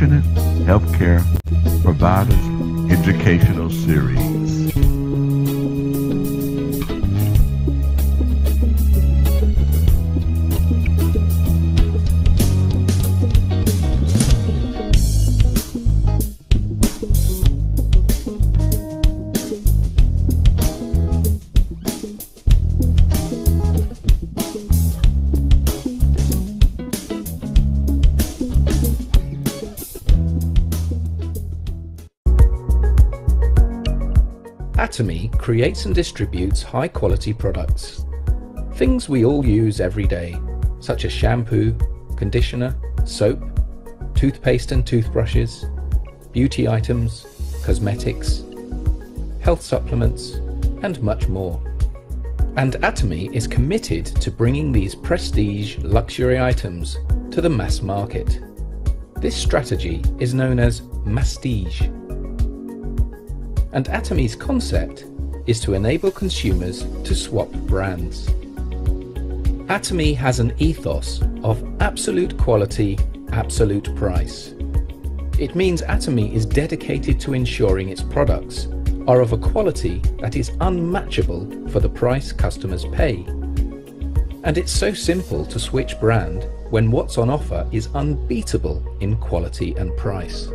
Passionate Healthcare Providers Educational Series. Atomy creates and distributes high-quality products. Things we all use every day, such as shampoo, conditioner, soap, toothpaste and toothbrushes, beauty items, cosmetics, health supplements, and much more. And Atomy is committed to bringing these prestige luxury items to the mass market. This strategy is known as Mastige. And Atomy's concept is to enable consumers to swap brands. Atomy has an ethos of absolute quality, absolute price. It means Atomy is dedicated to ensuring its products are of a quality that is unmatchable for the price customers pay. And it's so simple to switch brand when what's on offer is unbeatable in quality and price.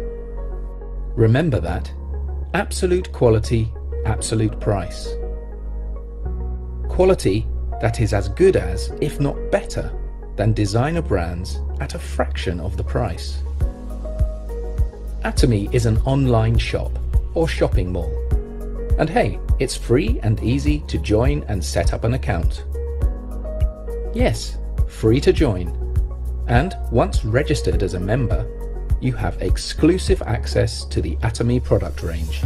Remember that. Absolute quality, absolute price. Quality that is as good as, if not better, than designer brands at a fraction of the price. Atomy is an online shop or shopping mall. And hey, it's free and easy to join and set up an account. Yes, free to join. And once registered as a member, you have exclusive access to the Atomy product range.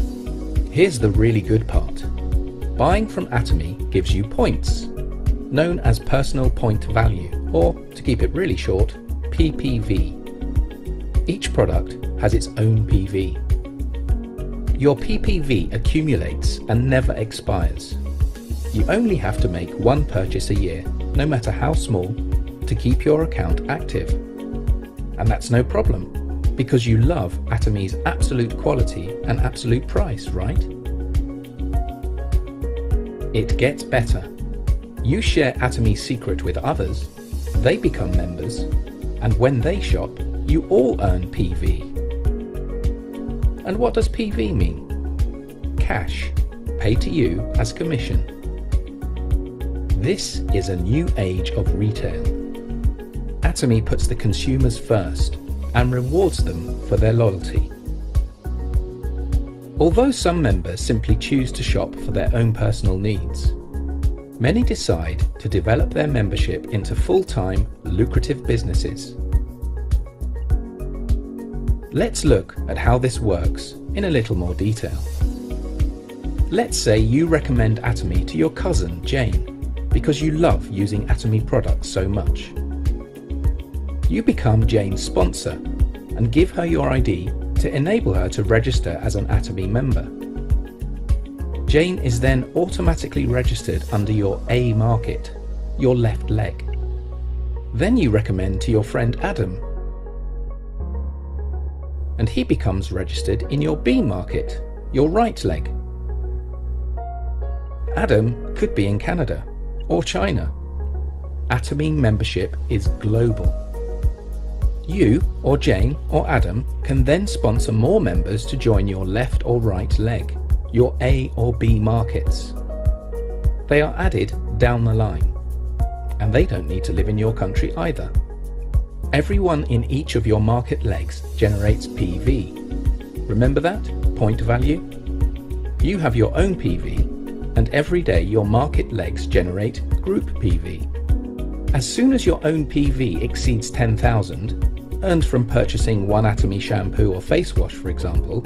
Here's the really good part. Buying from Atomy gives you points, known as personal point value, or to keep it really short, PPV. Each product has its own PV. Your PPV accumulates and never expires. You only have to make one purchase a year, no matter how small, to keep your account active. And that's no problem, because you love Atomy's absolute quality and absolute price, right? It gets better. You share Atomy's secret with others, they become members, and when they shop, you all earn PV. And what does PV mean? Cash, paid to you as commission. This is a new age of retail. Atomy puts the consumers first and rewards them for their loyalty. Although some members simply choose to shop for their own personal needs, many decide to develop their membership into full-time, lucrative businesses. Let's look at how this works in a little more detail. Let's say you recommend Atomy to your cousin, Jane, because you love using Atomy products so much. You become Jane's sponsor and give her your ID to enable her to register as an Atomy member. Jane is then automatically registered under your A market, your left leg. Then you recommend to your friend Adam, and he becomes registered in your B market, your right leg. Adam could be in Canada or China. Atomy membership is global. You, or Jane, or Adam can then sponsor more members to join your left or right leg, your A or B markets. They are added down the line, and they don't need to live in your country either. Everyone in each of your market legs generates PV. Remember that? Point value? You have your own PV, and every day your market legs generate group PV. As soon as your own PV exceeds 10,000, earned from purchasing one Atomy shampoo or face wash, for example,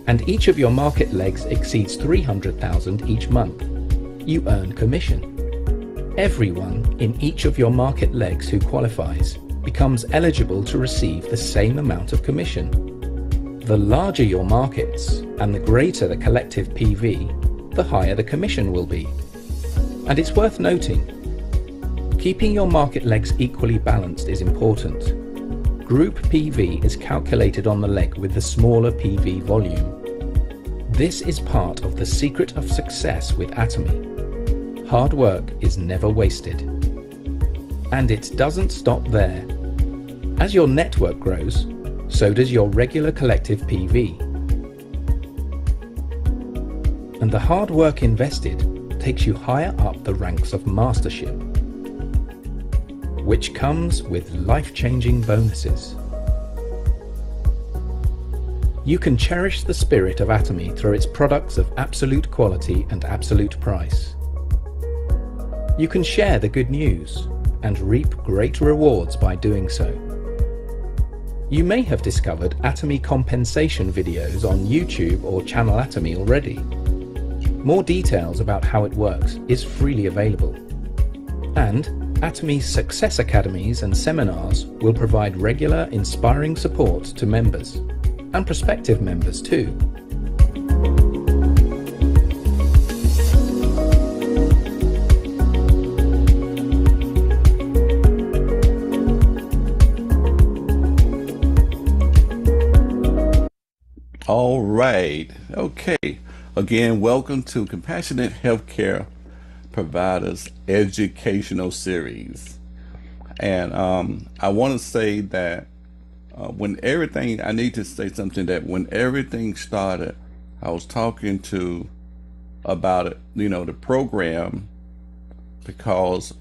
and each of your market legs exceeds 300,000 each month, you earn commission. Everyone in each of your market legs who qualifies becomes eligible to receive the same amount of commission. The larger your markets and the greater the collective PV, the higher the commission will be. And it's worth noting, keeping your market legs equally balanced is important. Group PV is calculated on the leg with the smaller PV volume. This is part of the secret of success with Atomy. Hard work is never wasted. And it doesn't stop there. As your network grows, so does your regular collective PV. And the hard work invested takes you higher up the ranks of mastership, which comes with life-changing bonuses. You can cherish the spirit of Atomy through its products of absolute quality and absolute price. You can share the good news and reap great rewards by doing so. You may have discovered Atomy compensation videos on YouTube or Channel Atomy already. More details about how it works is freely available. And Atomy's Success Academies and seminars will provide regular, inspiring support to members, and prospective members too. All right. Okay. Again, welcome to Compassionate Healthcare Providers Educational Series. And I want to say that I need to say something that when everything started, I was talking about it, the program, because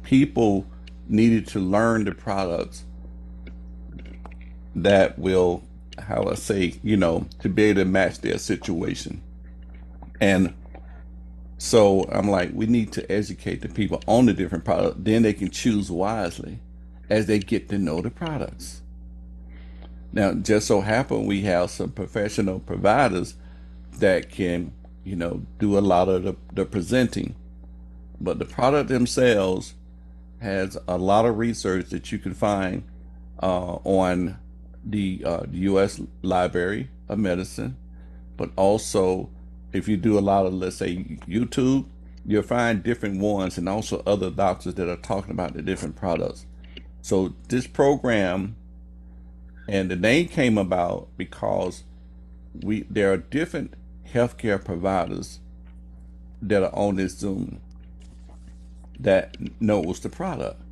people needed to learn the products that will, how I say, to be able to match their situation. And so I'm like, we need to educate the people on the different products, then they can choose wisely as they get to know the products. Now, just so happen we have some professional providers that can, do a lot of the presenting, but the product themselves has a lot of research that you can find on the U.S. Library of Medicine, but also if you do a lot of, let's say, YouTube, you'll find different ones and also other doctors that are talking about the different products. So this program, and the name came about because there are different healthcare providers that are on this Zoom that knows the product,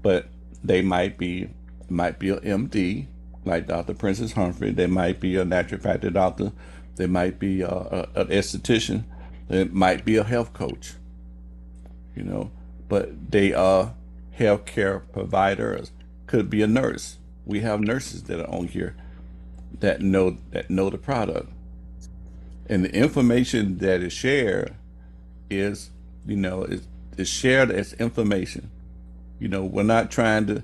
but they might be a MD like Dr. Princess Humphrey. They might be a naturopathic doctor. They might be an esthetician. They might be a health coach. But they are healthcare providers. Could be a nurse. We have nurses that are on here that know the product, and the information that is shared is shared as information. We're not trying to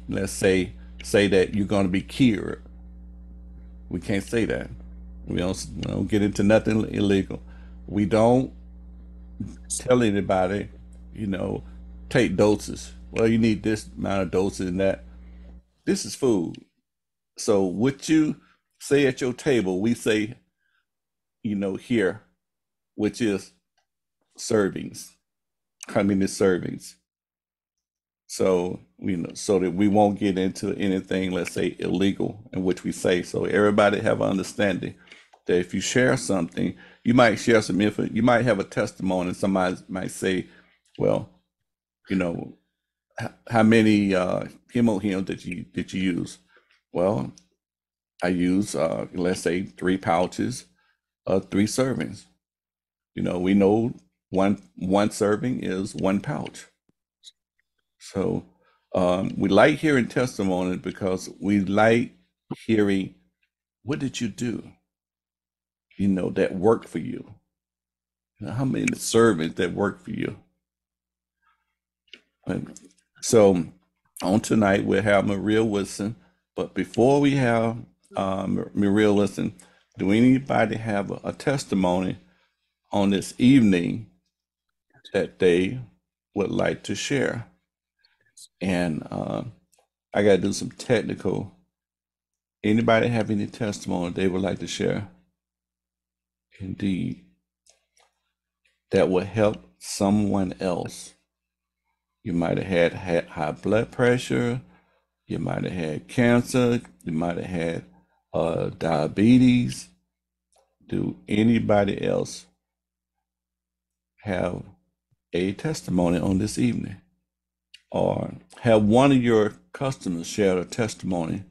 let's say that you're going to be cured. We can't say that. We don't get into nothing illegal. We don't tell anybody, take doses. Well, you need this amount of doses and that. This is food. So what you say at your table, we say, here, which is servings. How many servings? So, so that we won't get into anything, let's say, illegal, in which we say. So everybody have an understanding that if you share something, you might share some info, you might have a testimony, somebody might say, well, how many Hemohim did you use? Well, I use let's say 3 pouches of 3 servings. We know one serving is 1 pouch. So we like hearing testimony because we like hearing, what did you do? That worked for you. How many servings that worked for you? And so on tonight we'll have Maria Wilson, but before we have Maria Wilson, do anybody have a testimony on this evening that they would like to share? And I got to do some technical. Anybody have any testimony they would like to share? Indeed, that will help someone else. You might have had high blood pressure. You might have had cancer. You might have had diabetes. Do anybody else have a testimony on this evening? Or have one of your customers shared a testimony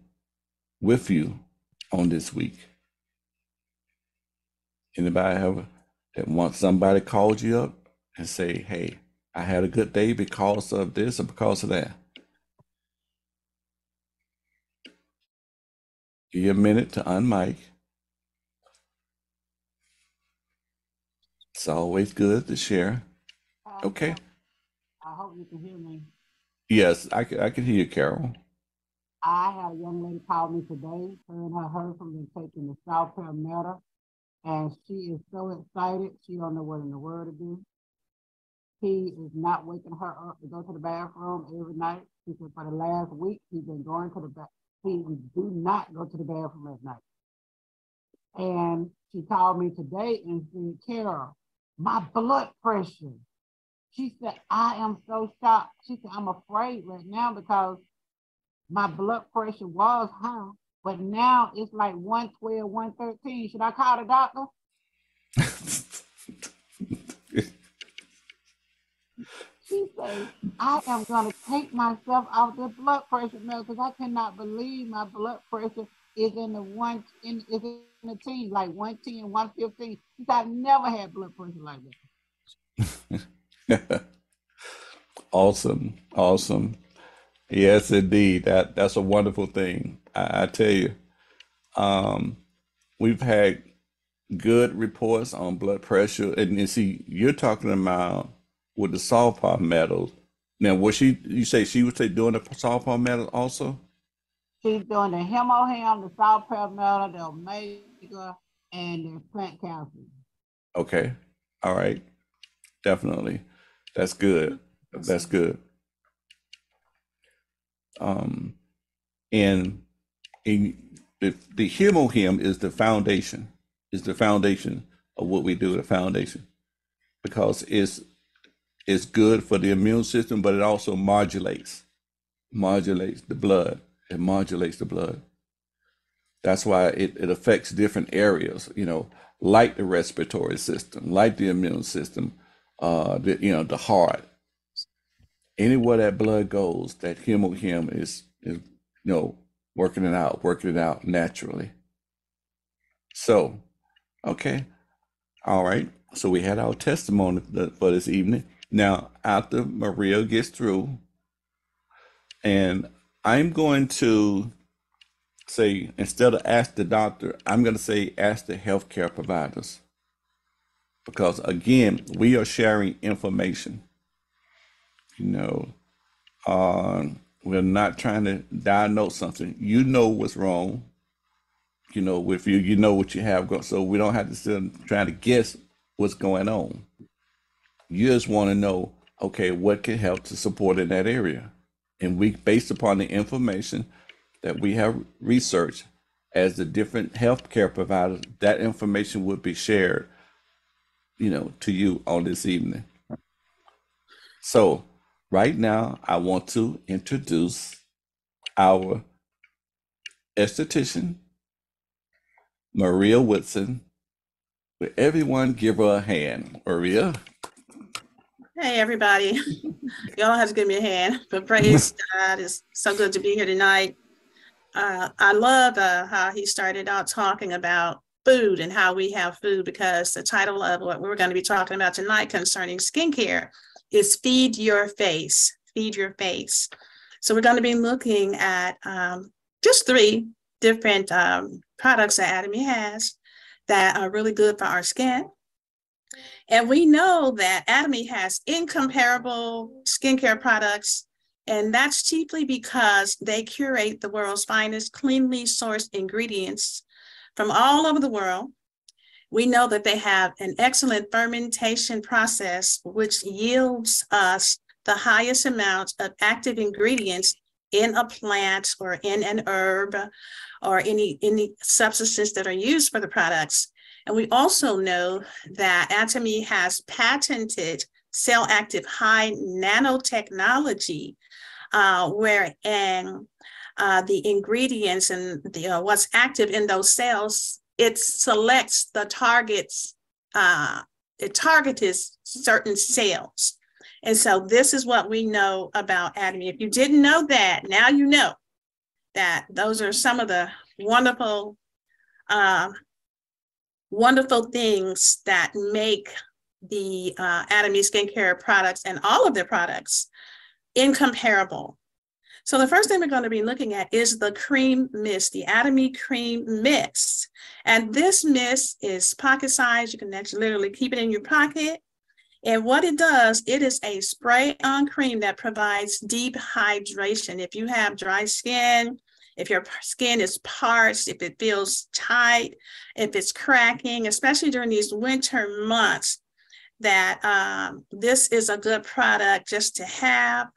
with you on this week? Anybody have that once somebody called you up and say, hey, I had a good day because of this or because of that? Give you a minute to unmic. It's always good to share. Okay. I hope you can hear me. Yes, I can hear you, Carol. I had a young lady call me today. Her and her husband been taking the South Palmetto, and she is so excited. She don't know what in the world to do. He is not waking her up to go to the bathroom every night. She said for the last week he's been going to the bath. He do not go to the bathroom at night. And she called me today and said, Carol, my blood pressure. She said, I am so shocked. She said, I'm afraid right now because my blood pressure was high, but now it's like 112, 113. Should I call the doctor? She said, I am going to take myself off the blood pressure now because I cannot believe my blood pressure is in the teens, like 110, 115. She said, I've never had blood pressure like that. Awesome. Awesome. Yes, indeed. That's a wonderful thing. I tell you, we've had good reports on blood pressure. And you see, you're talking about with the Saw Palmetto. Now, you say she was doing the Saw Palmetto also? She's doing the Hemohim, the Saw Palmetto, the Omega, and the plant calcium. Okay. All right. Definitely. That's good. That's good. And the Hemohim is the foundation of what we do, the foundation, because it's good for the immune system, but it also modulates the blood. It modulates the blood. That's why it affects different areas, like the respiratory system, like the immune system, the heart. Anywhere that blood goes, that Hemohim is working it out naturally. So, okay. All right. So we had our testimony for this evening. Now, after Maria gets through, and I'm going to say, instead of ask the doctor, I'm going to say ask the healthcare providers. Because again, we are sharing information. We're not trying to diagnose something. You know what's wrong. With you, you know what you have. So we don't have to sit trying to guess what's going on. You just want to know, okay, what can help to support in that area? And we, based upon the information that we have researched as the different healthcare providers, that information would be shared, to you on this evening. So right now, I want to introduce our esthetician, Maria Woodson. Will everyone give her a hand? Maria? Hey, everybody. Y'all have to give me a hand, but praise God. It's so good to be here tonight. I love how he started out talking about food and how we have food, because the title of what we're going to be talking about tonight concerning skincare is Feed Your Face. Feed Your Face. So we're going to be looking at just 3 different products that Atomy has that are really good for our skin. And we know that Atomy has incomparable skincare products, and that's chiefly because they curate the world's finest cleanly sourced ingredients from all over the world. We know that they have an excellent fermentation process, which yields us the highest amount of active ingredients in a plant or in an herb or any substances that are used for the products. And we also know that Atomy has patented cell-active high nanotechnology, wherein the ingredients and the, what's active in those cells, it selects the targets, it targets certain cells. And so this is what we know about Atomy. If you didn't know that, now you know that those are some of the wonderful, wonderful things that make the Atomy skincare products and all of their products incomparable. So the first thing we're going to be looking at is the cream mist, the Atomy cream mist. And this mist is pocket size. You can actually literally keep it in your pocket. And what it does, it is a spray-on cream that provides deep hydration. If you have dry skin, if your skin is parched, if it feels tight, if it's cracking, especially during these winter months, that this is a good product just to have.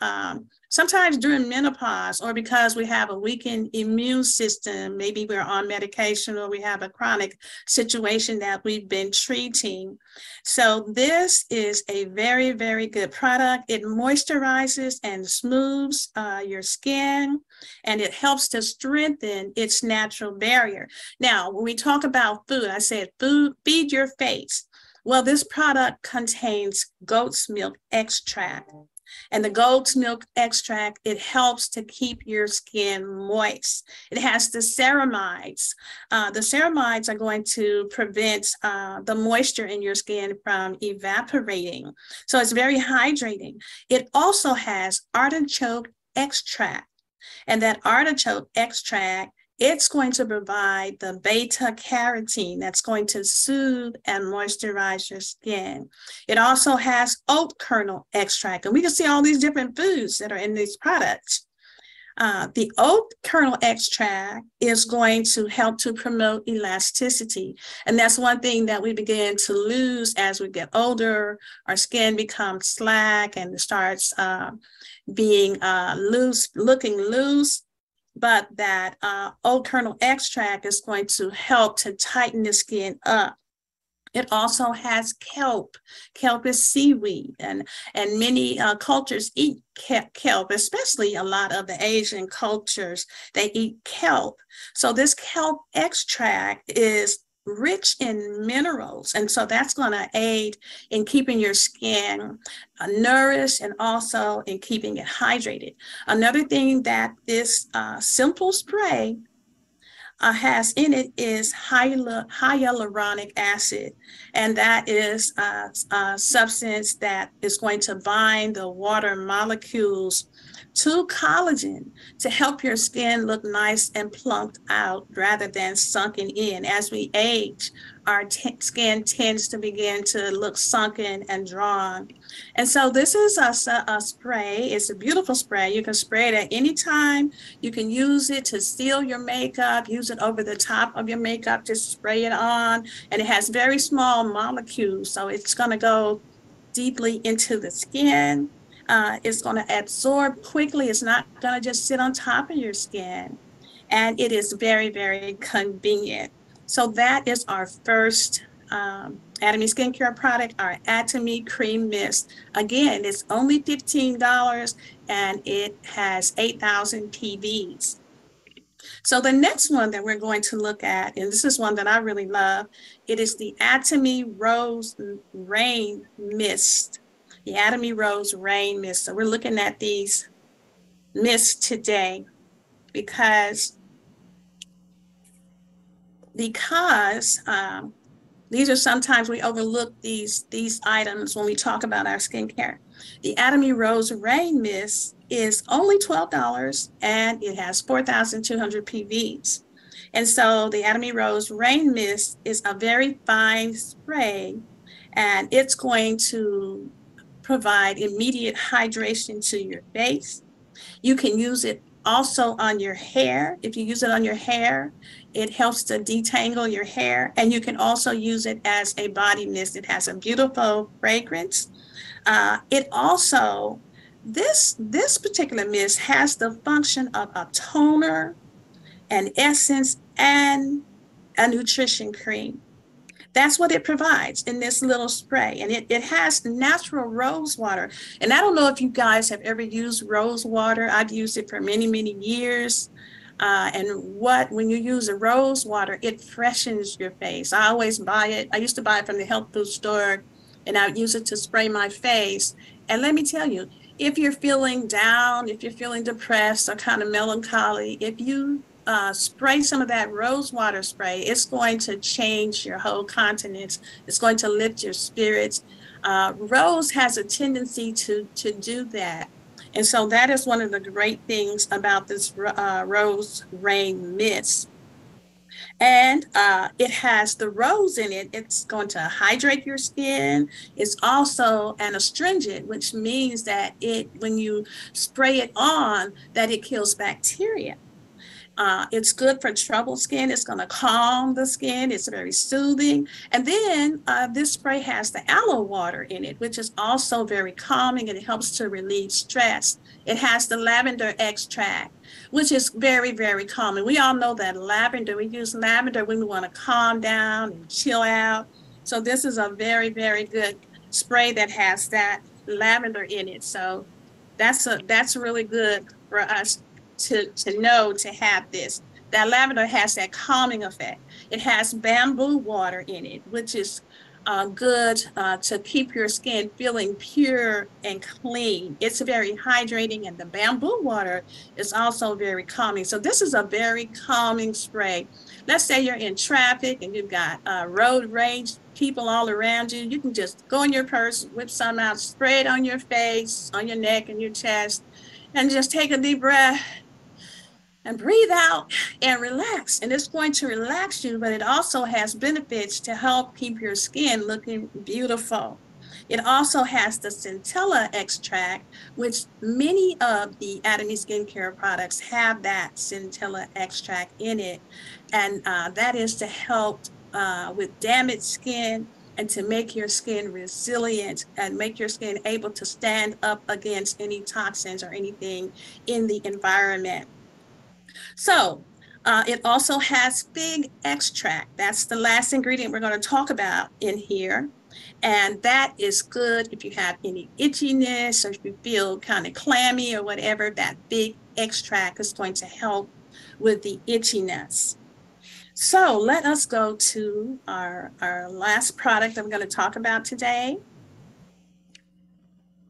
Sometimes during menopause, or because we have a weakened immune system, maybe we're on medication or we have a chronic situation that we've been treating. So this is a very, very good product. It moisturizes and smooths your skin, and it helps to strengthen its natural barrier. Now, when we talk about food, I said food, feed your face. Well, this product contains goat's milk extract. And the goat's milk extract, it helps to keep your skin moist. It has the ceramides. The ceramides are going to prevent the moisture in your skin from evaporating. So it's very hydrating. It also has artichoke extract. And that artichoke extract, it's going to provide the beta carotene that's going to soothe and moisturize your skin. It also has oat kernel extract, and we can see all these different foods that are in these products. The oat kernel extract is going to help to promote elasticity. And that's one thing that we begin to lose as we get older. Our skin becomes slack and starts being loose, looking loose. But that oat kernel extract is going to help to tighten the skin up. It also has kelp. Kelp is seaweed, and many cultures eat kelp, especially a lot of the Asian cultures, they eat kelp. So this kelp extract is rich in minerals, and so that's going to aid in keeping your skin nourished and also in keeping it hydrated. Another thing that this simple spray has in it is hyaluronic acid, and that is a substance that is going to bind the water molecules to collagen to help your skin look nice and plumped out rather than sunken in. As we age, our skin tends to begin to look sunken and drawn. And so this is a spray. It's a beautiful spray. You can spray it at any time. You can use it to seal your makeup, use it over the top of your makeup, just spray it on. And it has very small molecules, so it's going to go deeply into the skin. It's going to absorb quickly. It's not going to just sit on top of your skin. And it is very, very convenient. So that is our first Atomy skincare product, our Atomy Cream Mist. Again, it's only $15 and it has 8,000 PVs. So the next one that we're going to look at, and this is one that I really love, it is the Atomy Rose Rain Mist. The Atomy Rose Rain Mist. So we're looking at these mists today because these are sometimes we overlook these items when we talk about our skincare. The Atomy Rose Rain Mist is only $12 and it has 4,200 PVs. And so the Atomy Rose Rain Mist is a very fine spray, and it's going to provide immediate hydration to your face. You can use it also on your hair. If you use it on your hair, it helps to detangle your hair. And you can also use it as a body mist. It has a beautiful fragrance. It also, this particular mist has the function of a toner, an essence, and a nutrition cream. That's what it provides in this little spray. And it has natural rose water. And I don't know if you guys have ever used rose water. I've used it for many, many years. When you use a rose water, it freshens your face. I always buy it. I used to buy it from the health food store, and I would use it to spray my face. And let me tell you, if you're feeling down, if you're feeling depressed or kind of melancholy, if you spray some of that rose water spray, it's going to change your whole countenance. It's going to lift your spirits. Rose has a tendency to do that. And so that is one of the great things about this Rose Rain Mist. And it has the rose in it. It's going to hydrate your skin. It's also an astringent, which means that when you spray it on, that it kills bacteria. It's good for troubled skin. It's going to calm the skin. It's very soothing. And then this spray has the aloe water in it, which is also very calming, and it helps to relieve stress. It has the lavender extract, which is very, very calming. We all know that lavender, we use lavender when we want to calm down and chill out. So this is a very, very good spray that has that lavender in it. So that's really good for us to know, to have this. That lavender has that calming effect. It has bamboo water in it, which is good to keep your skin feeling pure and clean. It's very hydrating, and the bamboo water is also very calming. So this is a very calming spray. Let's say you're in traffic and you've got road rage people all around you. You can just go in your purse, whip some out, spray it on your face, on your neck and your chest, and just take a deep breath and breathe out and relax. And it's going to relax you, but it also has benefits to help keep your skin looking beautiful. It also has the centella extract, which many of the Atomy skincare products have that centella extract in it. And that is to help with damaged skin and to make your skin resilient and make your skin able to stand up against any toxins or anything in the environment. So it also has fig extract. That's the last ingredient we're going to talk about in here. And that is good if you have any itchiness or if you feel kind of clammy or whatever. That fig extract is going to help with the itchiness. So let us go to our last product I'm going to talk about today.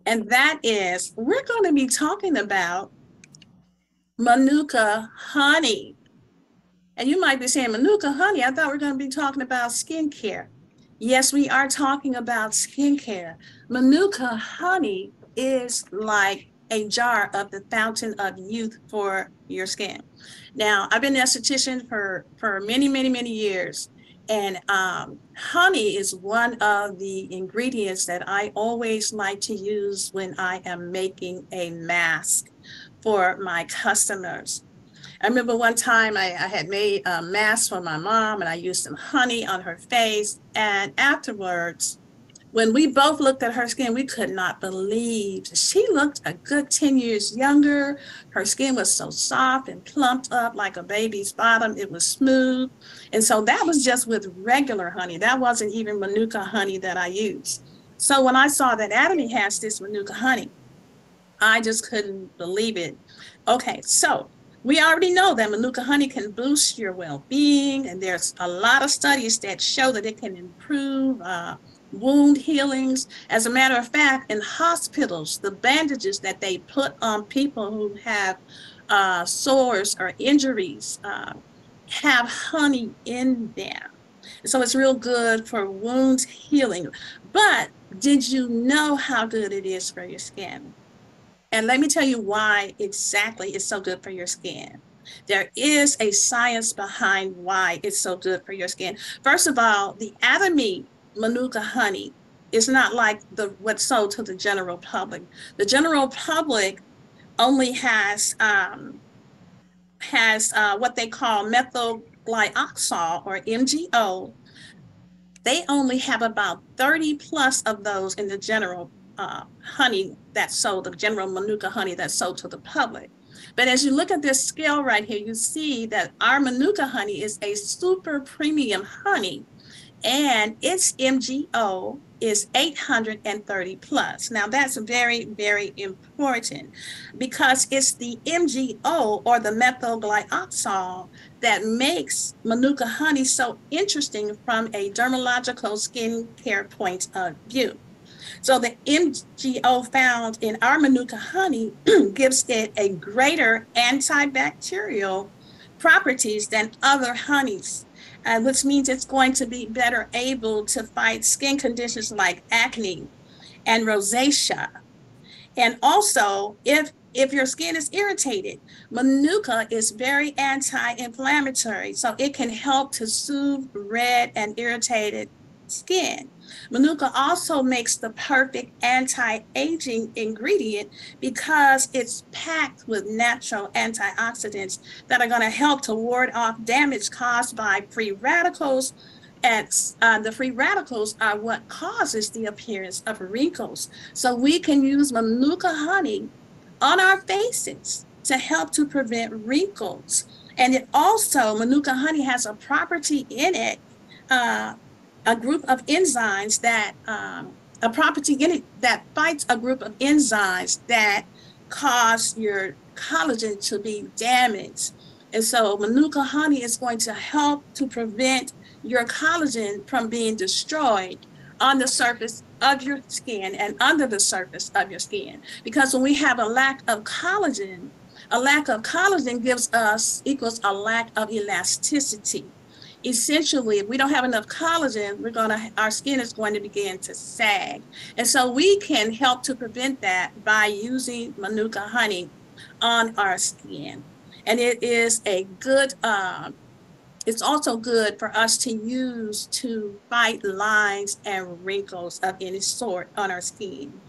And that is, we're going to be talking about Manuka honey. And you might be saying, Manuka honey, I thought we were going to be talking about skincare. Yes, we are talking about skincare. Manuka honey is like a jar of the fountain of youth for your skin. Now, I've been an esthetician for many, many, many years. And honey is one of the ingredients that I always like to use when I am making a mask for my customers. I remember one time I had made a mask for my mom, and I used some honey on her face. And afterwards, when we both looked at her skin, we could not believe she looked a good 10 years younger. Her skin was so soft and plumped up like a baby's bottom. It was smooth. And so that was just with regular honey. That wasn't even Manuka honey that I used. So when I saw that Atomy has this Manuka honey, I just couldn't believe it. Okay, so we already know that Manuka honey can boost your well-being, and there's a lot of studies that show that it can improve wound healings. As a matter of fact, in hospitals, the bandages that they put on people who have sores or injuries have honey in them. So it's real good for wound healing. But did you know how good it is for your skin? And let me tell you why exactly it's so good for your skin. There is a science behind why it's so good for your skin. First of all, the Atomy Manuka honey is not like what's sold to the general public. The general public only has what they call methyl glyoxal or MGO. They only have about 30 plus of those in the general honey that's sold, the general Manuka honey that's sold to the public. But as you look at this scale right here, you see that our Manuka honey is a super premium honey. and its MGO is 830 plus. Now that's very, very important because it's the MGO or the methylglyoxal that makes Manuka honey so interesting from a dermatological skincare point of view. So the MGO found in our Manuka honey gives it a greater antibacterial properties than other honeys, which means it's going to be better able to fight skin conditions like acne and rosacea. And also, if your skin is irritated, Manuka is very anti-inflammatory, so it can help to soothe red and irritated skin. Manuka also makes the perfect anti-aging ingredient because it's packed with natural antioxidants that are going to help to ward off damage caused by free radicals. And the free radicals are what causes the appearance of wrinkles. So we can use Manuka honey on our faces to help to prevent wrinkles. And it also, Manuka honey has a property in it, a group of enzymes that, a property in it that fights a group of enzymes that cause your collagen to be damaged. And so Manuka honey is going to help to prevent your collagen from being destroyed on the surface of your skin and under the surface of your skin. Because when we have a lack of collagen equals a lack of elasticity. Essentially, if we don't have enough collagen, our skin is going to begin to sag. And so we can help to prevent that by using Manuka honey on our skin. And it is a good, it's also good for us to use to fight lines and wrinkles of any sort on our skin.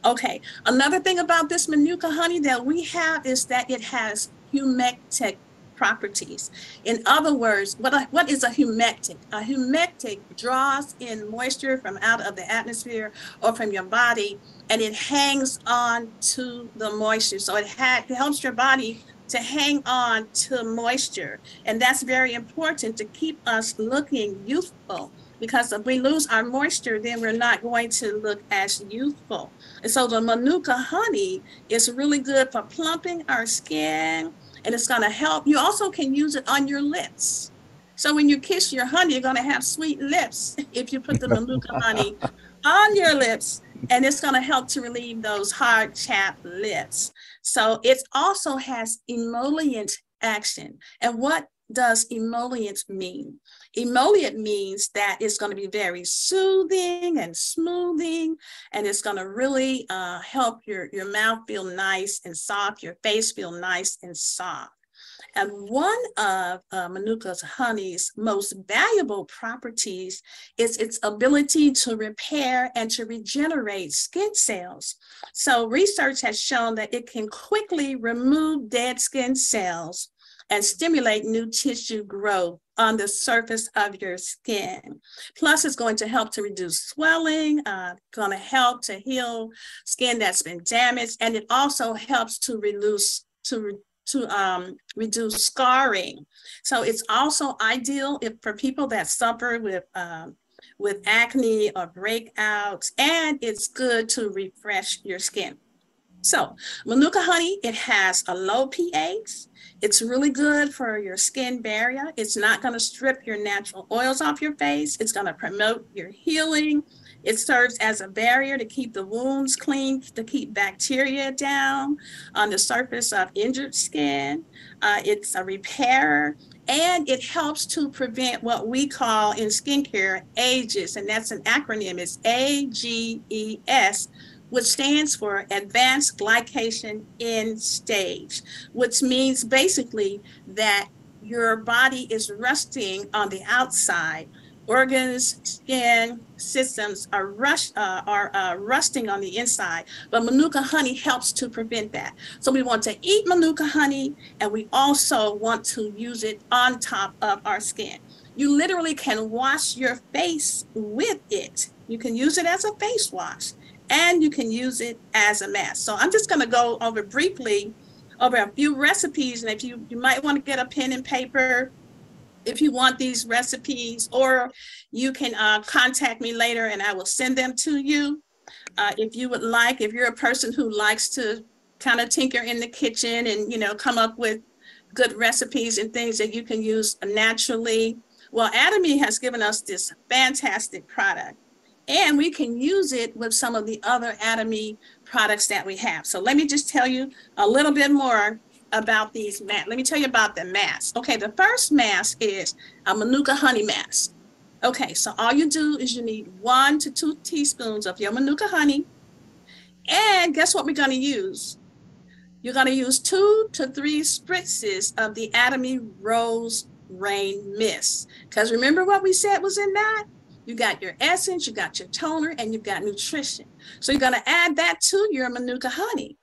Okay, another thing about this Manuka honey that we have is that it has humectic properties. In other words, what is a humectic? A humectic draws in moisture from out of the atmosphere or from your body, and it hangs on to the moisture. So it helps your body to hang on to moisture. And that's very important to keep us looking youthful, because if we lose our moisture, then we're not going to look as youthful. And so the Manuka honey is really good for plumping our skin, and it's going to help. You also can use it on your lips. So when you kiss your honey, you're going to have sweet lips if you put the Manuka honey on your lips, and it's going to help to relieve those hard, chapped lips. So it also has emollient action. And what does emollient mean? Emollient means that it's going to be very soothing and smoothing, and it's going to really help your mouth feel nice and soft, your face feel nice and soft. And one of Manuka honey's most valuable properties is its ability to repair and to regenerate skin cells. So research has shown that it can quickly remove dead skin cells and stimulate new tissue growth on the surface of your skin. Plus, it's going to help to reduce swelling, going to help to heal skin that's been damaged, and it also helps to reduce scarring. So it's also ideal for people that suffer with acne or breakouts, and it's good to refresh your skin. So Manuka honey, it has a low pH. It's really good for your skin barrier. It's not going to strip your natural oils off your face. It's going to promote your healing. It serves as a barrier to keep the wounds clean, to keep bacteria down on the surface of injured skin. It's a repairer, and it helps to prevent what we call in skincare AGES, and that's an acronym. It's AGES, which stands for Advanced Glycation End Stage, which means basically that your body is rusting on the outside. Organs, skin, systems are rusting on the inside, but Manuka honey helps to prevent that. So we want to eat Manuka honey, and we also want to use it on top of our skin. You literally can wash your face with it. You can use it as a face wash, and you can use it as a mask. So I'm just going to go over briefly over a few recipes, and if you might want to get a pen and paper. if you want these recipes, or you can contact me later and I will send them to you. If you would like, if you're a person who likes to kind of tinker in the kitchen and, you know, come up with good recipes and things that you can use naturally, well, Atomy has given us this fantastic product, and we can use it with some of the other Atomy products that we have. So let me just tell you a little bit more about these masks. Let me tell you about the masks. Okay, the first mask is a Manuka honey mask. Okay, so all you do is you need 1 to 2 teaspoons of your Manuka honey. And guess what we're going to use? You're going to use 2 to 3 spritzes of the Atomy Rose Rain Mist. Because remember what we said was in that? You got your essence, you got your toner, and you've got nutrition. So you're going to add that to your Manuka honey.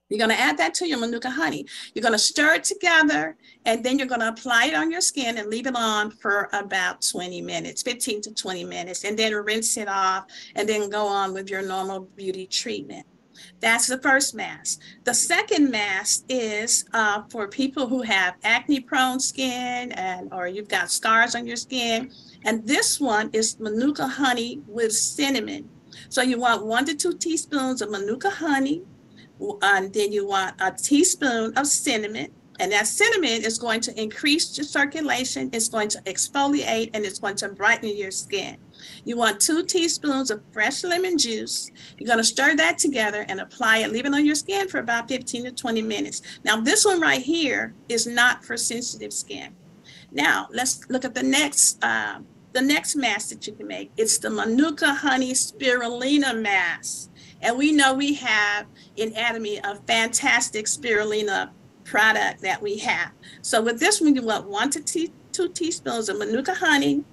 You're going to add that to your Manuka honey. You're going to stir it together, and then you're going to apply it on your skin and leave it on for about 20 minutes, 15 to 20 minutes, and then rinse it off, and then go on with your normal beauty treatment. That's the first mask. The second mask is for people who have acne-prone skin or you've got scars on your skin. And this one is Manuka honey with cinnamon. So you want 1 to 2 teaspoons of Manuka honey, and then you want a teaspoon of cinnamon. And that cinnamon is going to increase your circulation, it's going to exfoliate, and it's going to brighten your skin. You want 2 teaspoons of fresh lemon juice. You're going to stir that together and apply it, leave it on your skin for about 15 to 20 minutes. Now, this one right here is not for sensitive skin. Now, let's look at the next mask that you can make. It's the Manuka Honey Spirulina Mask. And we know we have in Atomy a fantastic spirulina product that we have. So with this one, you want 1 to 2 teaspoons of Manuka honey,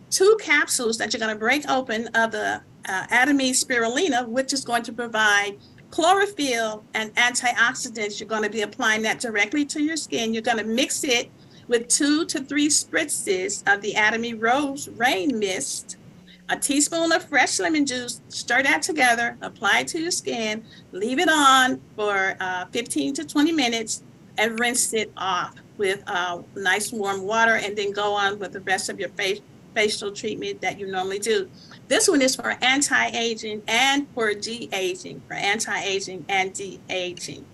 2 capsules that you're going to break open of the Atomy Spirulina, which is going to provide chlorophyll and antioxidants. You're going to be applying that directly to your skin. You're going to mix it with 2 to 3 spritzes of the Atomy Rose Rain Mist, a teaspoon of fresh lemon juice, stir that together, apply it to your skin, leave it on for 15 to 20 minutes, and rinse it off with nice warm water, and then go on with the rest of your facial treatment that you normally do. This one is for anti-aging and for de-aging, for anti-aging and de-aging.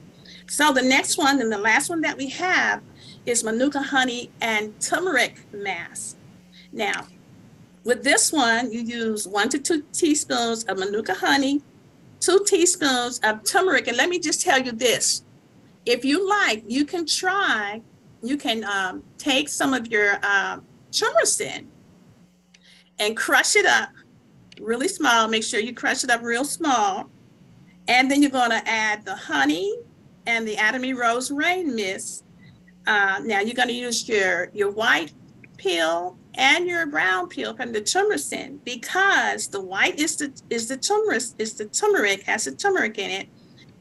So the next one and the last one that we have is Manuka Honey and Turmeric Mask. Now, with this one, you use 1 to 2 teaspoons of Manuka honey, 2 teaspoons of turmeric. And let me just tell you this. If you like, you can take some of your turmeric and crush it up really small. Make sure you crush it up real small. And then you're going to add the honey and the Atomy Rose Rain Mist. Now you're going to use your white peel and your brown peel from the turmeric, because the white is the turmeric, has the turmeric in it,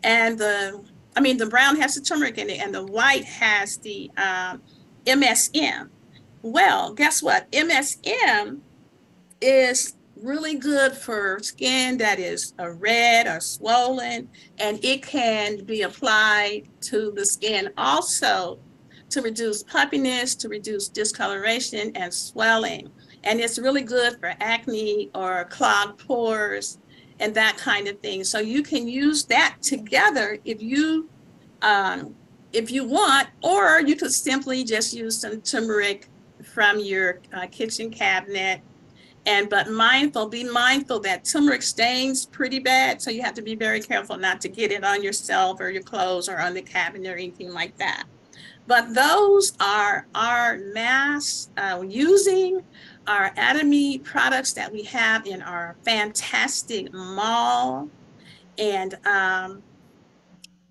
and the brown has the turmeric in it, and the white has the MSM. Well, guess what? MSM is really good for skin that is red or swollen, and it can be applied to the skin also to reduce puffiness, to reduce discoloration and swelling. And it's really good for acne or clogged pores and that kind of thing. So you can use that together if you want, or you could simply just use some turmeric from your kitchen cabinet. But be mindful that turmeric stains pretty bad. So you have to be very careful not to get it on yourself or your clothes or on the cabinet or anything like that. But those are our masks using our Atomy products that we have in our fantastic mall. And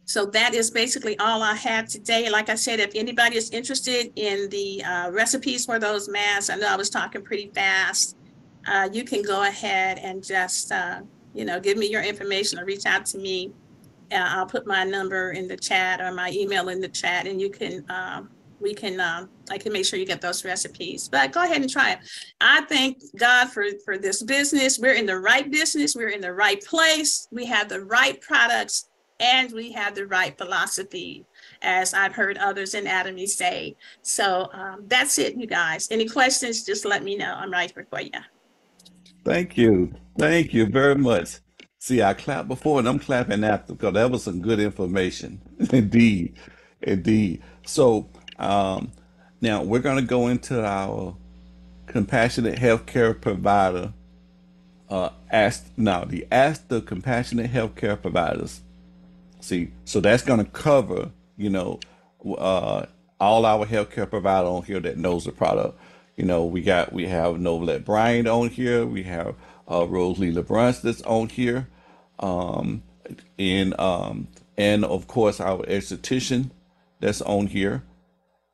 so that is basically all I have today. Like I said, if anybody is interested in the recipes for those masks, I know I was talking pretty fast, you can go ahead and just, give me your information or reach out to me. I'll put my number in the chat or my email in the chat, and you can, I can make sure you get those recipes. But go ahead and try it. I thank God for this business. We're in the right business. We're in the right place. We have the right products and we have the right philosophy, as I've heard others in anatomy say. So that's it, you guys. Any questions, just let me know. I'm right here for you. Thank you. Thank you very much. See, I clapped before and I'm clapping after because that was some good information. Indeed. Indeed. So now we're going to go into our compassionate healthcare provider. Ask the compassionate healthcare providers. See, so that's going to cover, all our healthcare provider on here that knows the product. We have Novelet Bryant on here. We have Rosalie LeBrunch that's on here, um, and of course our esthetician that's on here,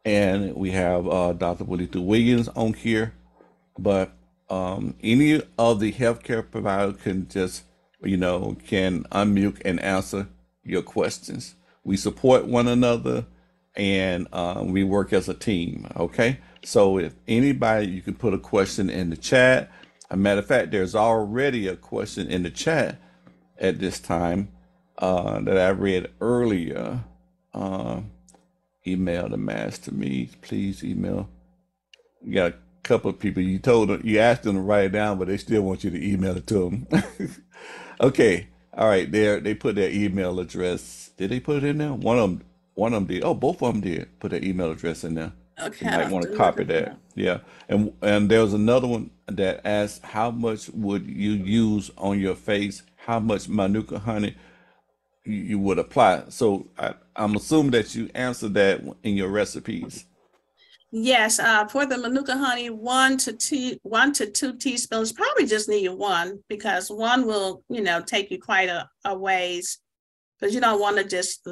and we have Dr. Willita Williams on here. But any of the healthcare provider can just, can unmute and answer your questions. We support one another and we work as a team. Okay. So if anybody, you can put a question in the chat. A matter of fact, there's already a question in the chat at this time that I read earlier. Uh, Email the master to me, please email. You got a couple of people you asked them to write it down, but they still want you to email it to them. Okay, all right. They put their email address. Did they put it in there? One of them did. Oh, both of them did put their email address in there. Okay, You I might don't want to do copy it. that. Yeah, and there was another one that asked how much would you use on your face? How much Manuka honey you would apply? So I'm assuming that you answered that in your recipes. Yes, for the Manuka honey, 1 to 2 teaspoons, probably just need one, because one will, take you quite a ways, because you don't want to just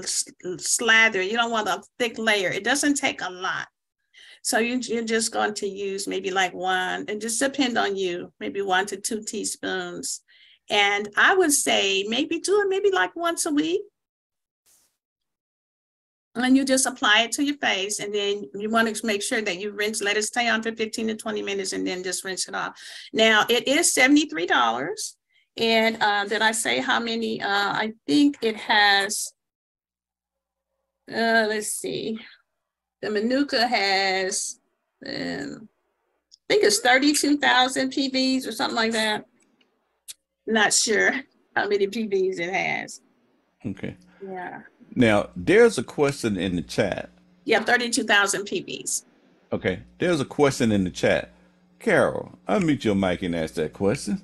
slather. You don't want a thick layer. It doesn't take a lot. So you're just going to use maybe like one, and just depend on you, maybe 1 to 2 teaspoons. And I would say maybe do it maybe like once a week. And you just apply it to your face, and then you want to make sure that you rinse, let it stay on for 15 to 20 minutes, and then just rinse it off. Now it is $73. And did I say how many? I think it has, let's see. The Manuka has, I think it's 32,000 PVs or something like that. Not sure how many PVs it has. Okay. Yeah. Now there's a question in the chat. Yeah, 32,000 PVs. Okay, there's a question in the chat. Carol, unmute your mic and ask that question,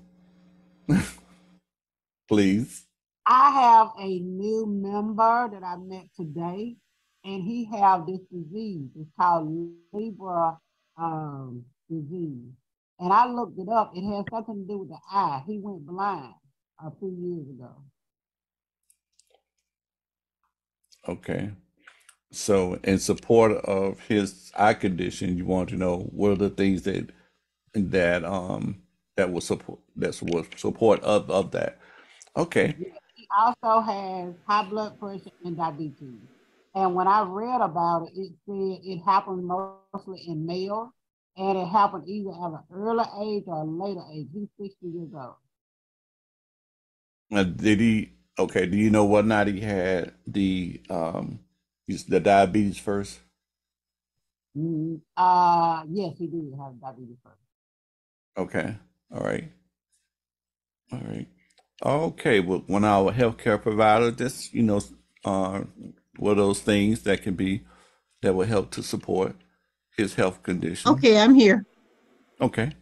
please. I have a new member that I met today, and he have this disease. It's called Libra disease. And I looked it up. It has something to do with the eye. He went blind a few years ago. Okay. So in support of his eye condition, you want to know what are the things that will support of that. Okay. He also has high blood pressure and diabetes. And when I read about it, it said it happens mostly in males, and it happened either at an early age or a later age. He's 60 years old. Did he? Okay. Do you know whether or not he had the diabetes first? Yes, he did have diabetes first. Okay. All right. All right. Okay. Well, when our healthcare provider, just what are those things that will help to support his health condition? Okay, I'm here. Okay.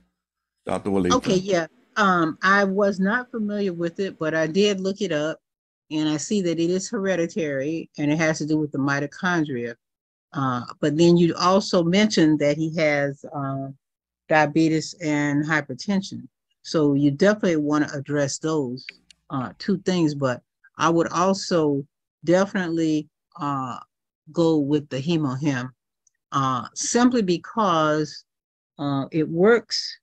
Dr. Okay, Walita. yeah. I was not familiar with it, but I did look it up, and I see that it is hereditary and it has to do with the mitochondria. But then you also mentioned that he has diabetes and hypertension. So you definitely want to address those two things, but I would also definitely go with the HemoHim simply because it works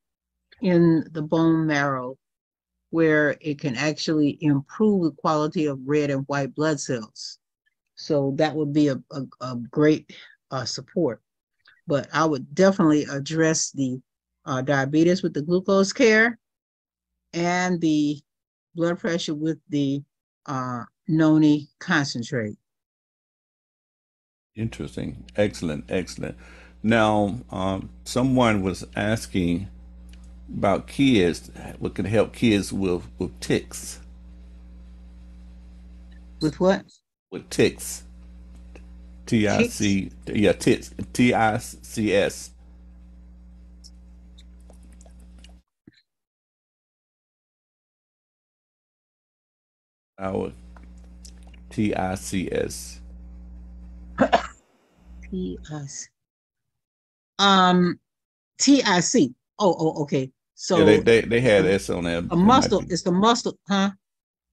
in the bone marrow where it can actually improve the quality of red and white blood cells. So that would be a great support. But I would definitely address the diabetes with the glucose care and the blood pressure with the noni concentrate. Interesting. Excellent. Excellent. Now, someone was asking about kids, what can help kids with ticks, With what? with ticks, Ticks? TIC, yeah, ticks, TICS. Our TICS. T-I-C. TIC. Okay. Yeah, So they had S on there. a It might muscle, be. it's the muscle, huh?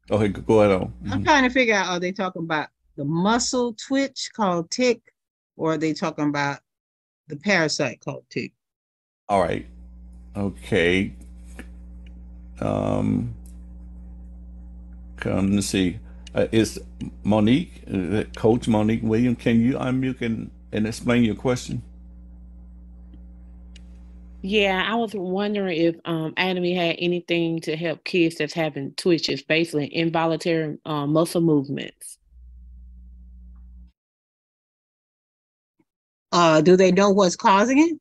Okay, go ahead on. I'm trying to figure out, are they talking about the muscle twitch called tick, or are they talking about the parasite called tick? All right. Okay. Um, let's see. Is Monique, Coach Monique Williams, can you unmute and explain your question? Yeah, I was wondering if Anatomy had anything to help kids that's having twitches, basically involuntary muscle movements. Do they know what's causing it?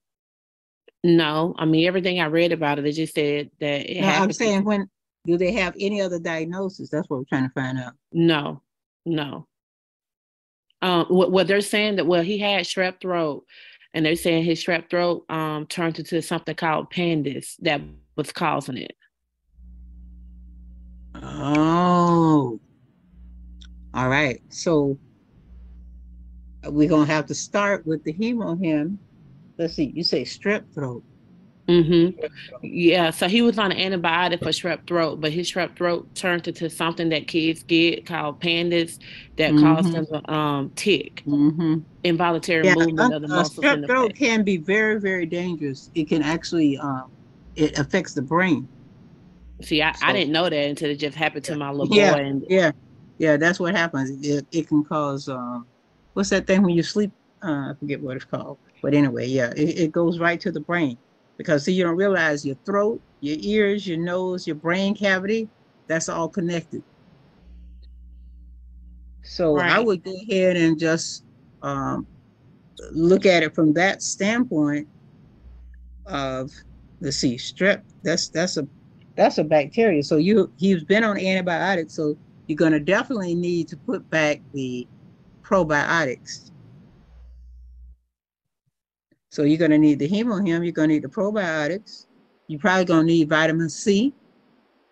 No, I mean everything I read about it, it just said that it No, I'm happens. saying, when do they have any other diagnosis? That's what we're trying to find out. No, no. What they're saying that, well, he had strep throat, and they're saying his strep throat turned into something called pandis that was causing it. Oh, all right. So we're gonna have to start with the hemohim. Let's see, you say strep throat. Mm-hmm. Yeah, so he was on an antibiotic for strep throat, but his strep throat turned into something that kids get called pandas that cause Mm-hmm. them to tick, Mm-hmm. involuntary Yeah, movement of the muscles in strep the throat face. can be very, very dangerous. It can actually, it affects the brain. See, I So didn't know that until it just happened to my little yeah, boy. And yeah, yeah. That's what happens. It can cause, what's that thing when you sleep? I forget what it's called. But anyway, yeah, it goes right to the brain, because see, you don't realize your throat, your ears, your nose, your brain cavity, that's all connected. So I right. would go ahead and just um, look at it from that standpoint of, let's see, strep. That's a bacteria. So he's been on antibiotics, so you're going to definitely need to put back the probiotics. So you're going to need the hemohim, you're going to need the probiotics. You're probably going to need vitamin C,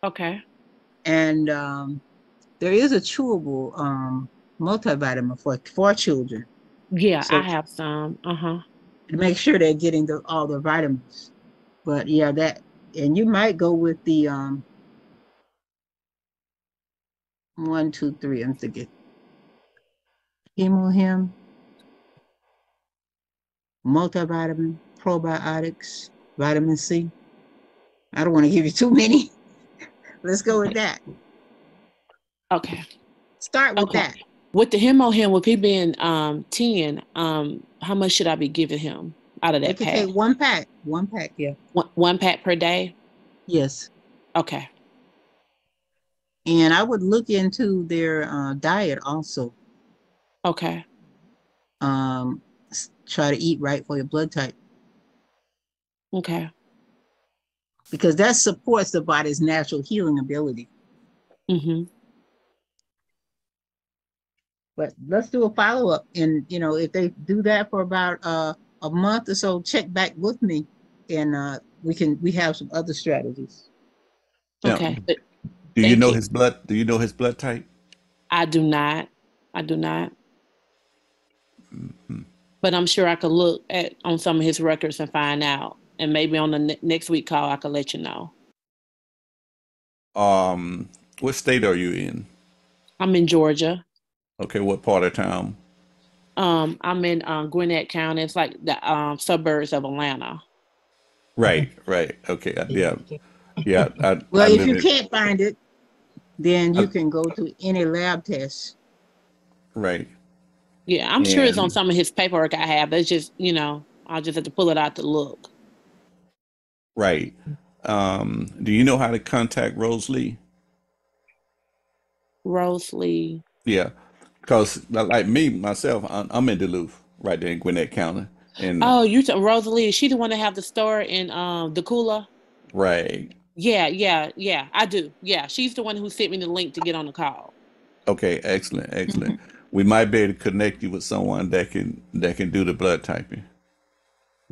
Okay. and there is a chewable multivitamin for children. Yeah, I So have some. Uh-huh. to make sure they're getting all the vitamins. But yeah, and you might go with the 1, 2, 3. I'm thinking hemohim, multivitamin, probiotics, vitamin C. I don't want to give you too many. Let's go with that. Okay. Start with Okay. that. With the hemohim, with he being 10, how much should I be giving him out of You that can pack? take one pack. One pack, yeah. One pack per day? Yes. Okay. And I would look into their diet also. Okay. Try to eat right for your blood type, Okay. because that supports the body's natural healing ability. Mm-hmm. But let's do a follow-up, and if they do that for about a month or so, check back with me, and we have some other strategies. Now, Okay. do you Thank know you. his blood? Do you know his blood type? I do not. I do not. Mhm. But I'm sure I could look on some of his records and find out. And maybe on the next week call, I could let you know. What state are you in? I'm in Georgia. Okay, what part of town? I'm in Gwinnett County. It's like the suburbs of Atlanta. Right, right. Okay, yeah, yeah. I Well, if live you in can't find it, then you I, can go to any lab test. right, Yeah, I'm sure it's on and some of his paperwork I have. It's just, I'll just have to pull it out to look. right. Do you know how to contact Rose Lee? Rose Lee. Yeah, because like me myself, I'm in Duluth, right there in Gwinnett County, and Oh, Rosalie, is she the one that have the store in the cooler? right. Yeah, yeah, yeah. I do. Yeah, she's the one who sent me the link to get on the call. Okay, excellent, excellent. Mhm. We might be able to connect you with someone that can do the blood typing.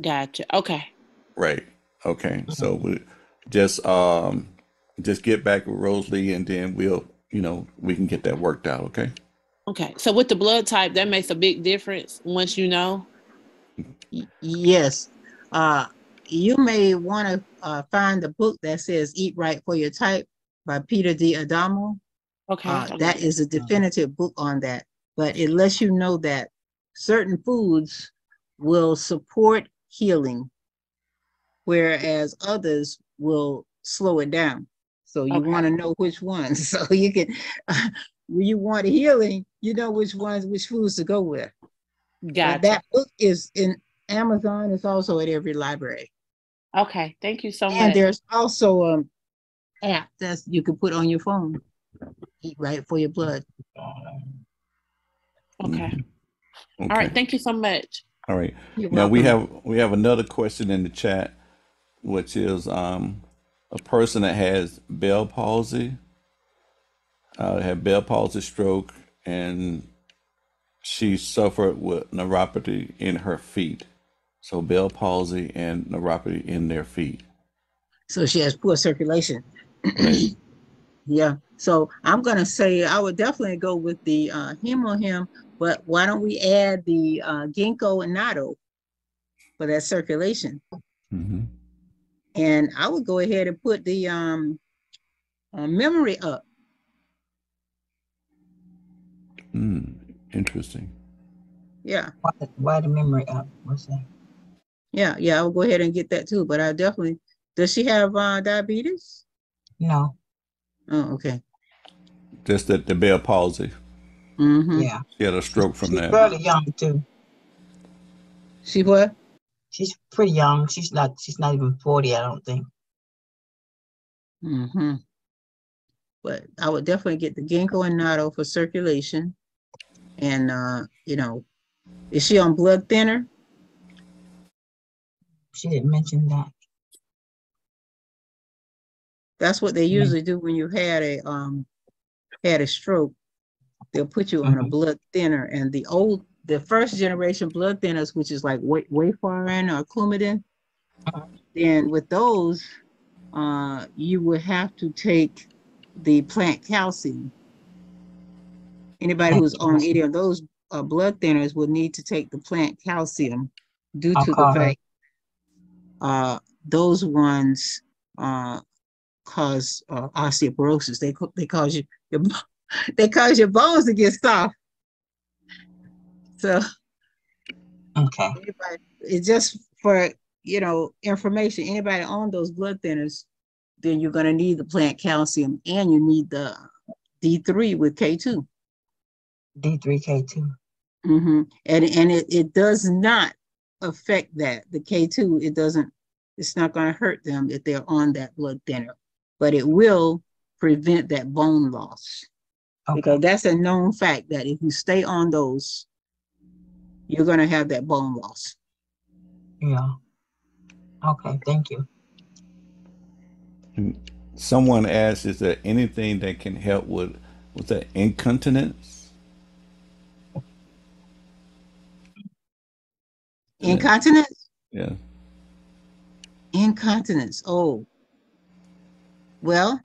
Gotcha. Okay. Right. Okay. So we just um just get back with Rosalie and then we can get that worked out, okay? Okay. So with the blood type, that makes a big difference once you know. Yes. Uh, you may want to find the book that says Eat Right for Your Type by Peter D. Adamo. Okay. That is a definitive book on that, but it lets you know that certain foods will support healing, whereas others will slow it down. So you want to Okay. know which ones. So you can, when you want a healing, you know which ones, which foods to go with. But Gotcha. that book is in Amazon. It's also at every library. Okay. Thank you so And much. there's also app that you can put on your phone. Eat Right for Your Blood. Okay. Mhm. All Okay. right. Thank you so much. All right. You're Now welcome. we have another question in the chat, which is a person that has Bell palsy, had Bell palsy stroke, and she suffered with neuropathy in her feet. So Bell palsy and neuropathy in their feet. So she has poor circulation. Right. Yeah. So I'm gonna say I would definitely go with the hemohim, but why don't we add the ginkgo and natto for that circulation? Hmm. And I would go ahead and put the memory up. Interesting. Yeah. Why the memory up? What's that? Yeah. Yeah. I would go ahead and get that too. But I definitely, does she have diabetes? No. Oh, okay. Just that the Bell palsy. Mm-hmm. Yeah. She had a stroke from She's that. fairly young too. She what? She's pretty young. She's not even 40, I don't think. Mm-hmm. But I would definitely get the ginkgo and natto for circulation. And is she on blood thinner? She didn't mention that. That's what they usually do when you had a stroke. They'll put you on a blood thinner. And the first generation blood thinners, which is like warfarin or Coumadin, then with those, you would have to take the plant calcium. Anybody who's on any of those blood thinners would need to take the plant calcium due to the fact those ones cause osteoporosis. They cause they cause your bones to get soft. So it's just for information. Anybody on those blood thinners, then you're going to need the plant calcium, and you need the D3 with K2. D3K2. Mm-hmm. And it does not affect that. The K2, it's not going to hurt them if they're on that blood thinner, but it will prevent that bone loss. Okay. Because that's a known fact that if you stay on those, you're going to have that bone loss. Yeah. Okay, thank you. Someone asked, is there anything that can help with that incontinence? Incontinence? Yeah. Incontinence. Oh. Well,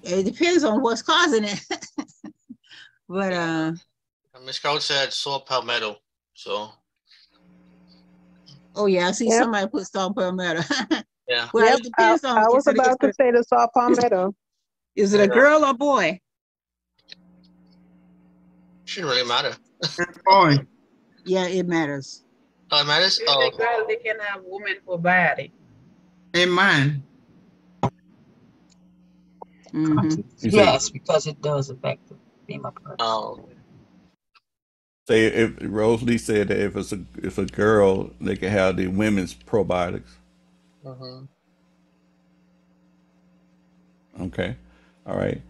it depends on what's causing it. But Miss Coach said saw palmetto, so. Oh yeah, I see somebody put saw palmetto. Yeah. Well, it depends on. I was about to say the saw palmetto. Is it a girl or boy? Shouldn't really matter. Boy. Yeah, it matters. Oh, it matters? If Oh, they girl, they can have woman for body. Amen. Mm-hmm. Yes, because it does affect the female person. Oh. Say if Rosalie said that if a girl, they can have the women's probiotics. Mm-hmm. Okay. All right.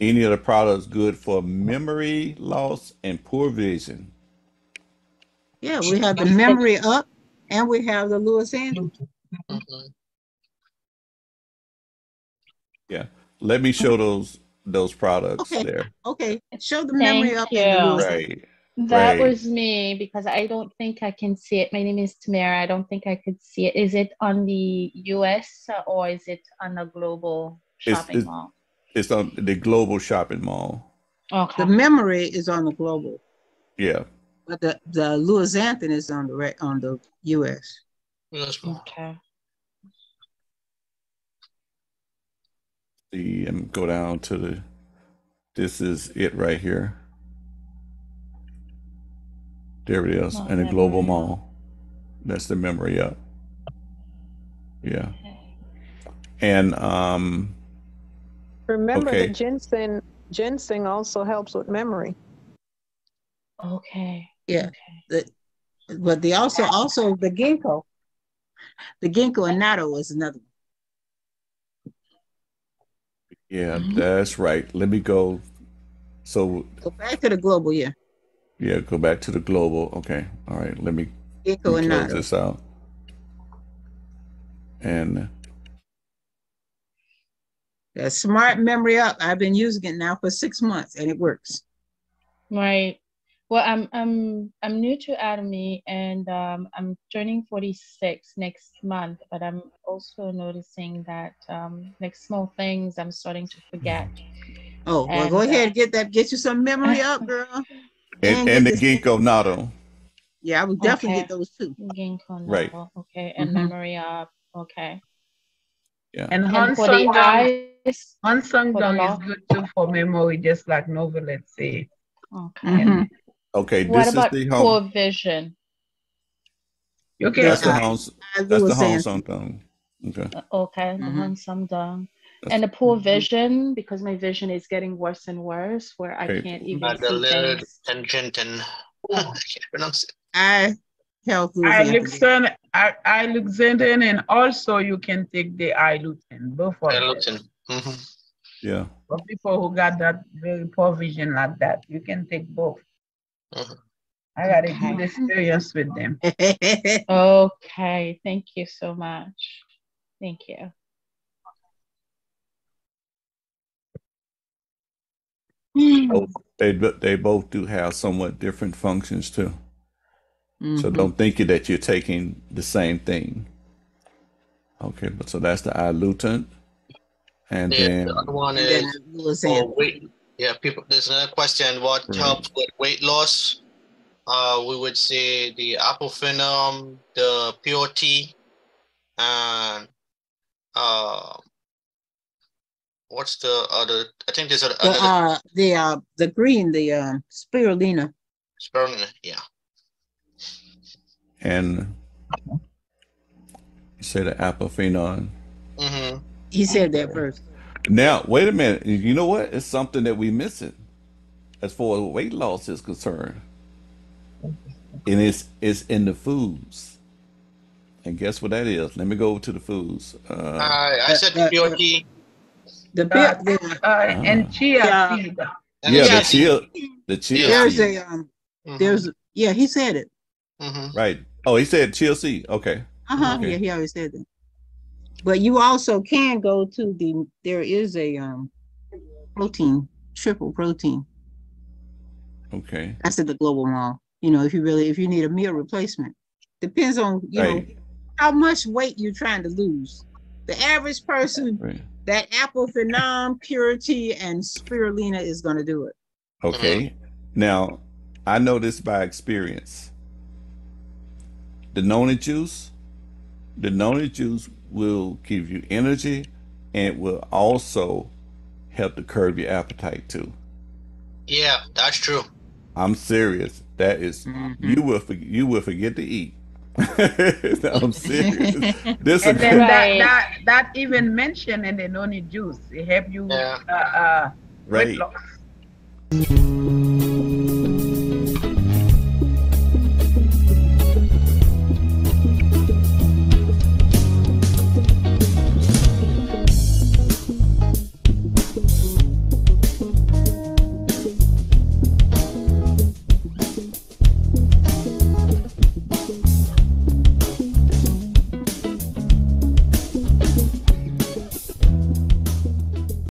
Any of the products good for memory loss and poor vision? Yeah, we have the memory up and we have the Lewis Andrews. Mhm. Yeah. Let me show those products Okay. there. Okay, show the memory Thank up and the Lewis you. Andrews. Right. That Right. was me because I don't think I can see it. My name is Tamara. I don't think I could see it. Is it on the US or is it on the global shopping It's mall? it's on the global shopping mall. The Okay. memory is on the global, Yeah. but the Lewis Anthony is on the US. Yes, ma'am. Okay. See, and go down to the. This is it right here. There it is, Oh, in the global memory up. mall. That's the memory up. Yeah. Okay. And Remember okay. the ginseng also helps with memory. Okay. Yeah, Okay. but they also the ginkgo and natto is another one. Yeah, Mhm. that's right. Let me go. So Go back to the global, yeah. yeah, go back to the global. Okay. All right. Let me Ginkgo and close natto. this out. And That smart memory up. I've been using it now for 6 months and it works. Right. Well, I'm new to Atomy and I'm turning 46 next month, but I'm also noticing that like small things I'm starting to forget. Oh, well, go And ahead, get you some memory up, girl. and get the this. ginkgo natto. Yeah, I would definitely okay, get those two. ginkgo Right. natto, okay, and Mhm. memory up, okay. Yeah. And And for the eyes, Hansung for the Dong is law, good too for memory, just like Novelet say. okay. Mhm. Okay. What This is about the poor home. vision? You can That's the The home. I That's the was saying. home thing. Okay. Okay, the Mhm. handsome dong. That's And the poor Mhm. vision, because my vision is getting worse and worse, where I okay. can't even see Adelaide things. Tangenten. I can't pronounce it. I health Lewis Anthony. Iluxanten, and also you can take the ilutin, both of them. Luton. Mhm. Yeah. For people who got that very poor vision like that, you can take both. Mhm. I got a Okay. good experience with them. Okay, thank you so much. Thank you. They both do have somewhat different functions too. So Mhm. don't think that you're taking the same thing. Okay, but so that's the ilutant, and Yeah, then the other one And then is Lewis for Anthony. weight. Yeah, people. There's another question. What Right. helps with weight loss? We would say the apophenum, the POT, and what's the other? I think there's another The green, the spirulina. spirulina. Yeah. and you say the apophenon. Mm-hmm. He said that first. Now, wait a minute. You know what? It's something that we missing as far as weight loss is concerned, and it's in the foods. And guess what that is? Let me go to the foods. I said the POT. The And chia Yeah. seed. And Yeah, the chia seed. the chia there's seed. Mhm. yeah, he said it. Mhm. Right. Oh, he said chia seed. Okay. Okay. Yeah, he always said that. But you also can go to there is a protein, triple protein. Okay. That's at the global mall. You know, if you need a meal replacement. Depends on, you know, Right. how much weight you're trying to lose. The average person, Right. that apophenom, purity, and spirulina is going to do it. Okay. Now, I know this by experience. The noni juice will give you energy and it will also help to curb your appetite too. Yeah, that's true. I'm serious. That is, you will forget to eat. No, I'm serious. This And is then Right. that even mentioned in the noni juice, it help you Yeah. weight right. loss.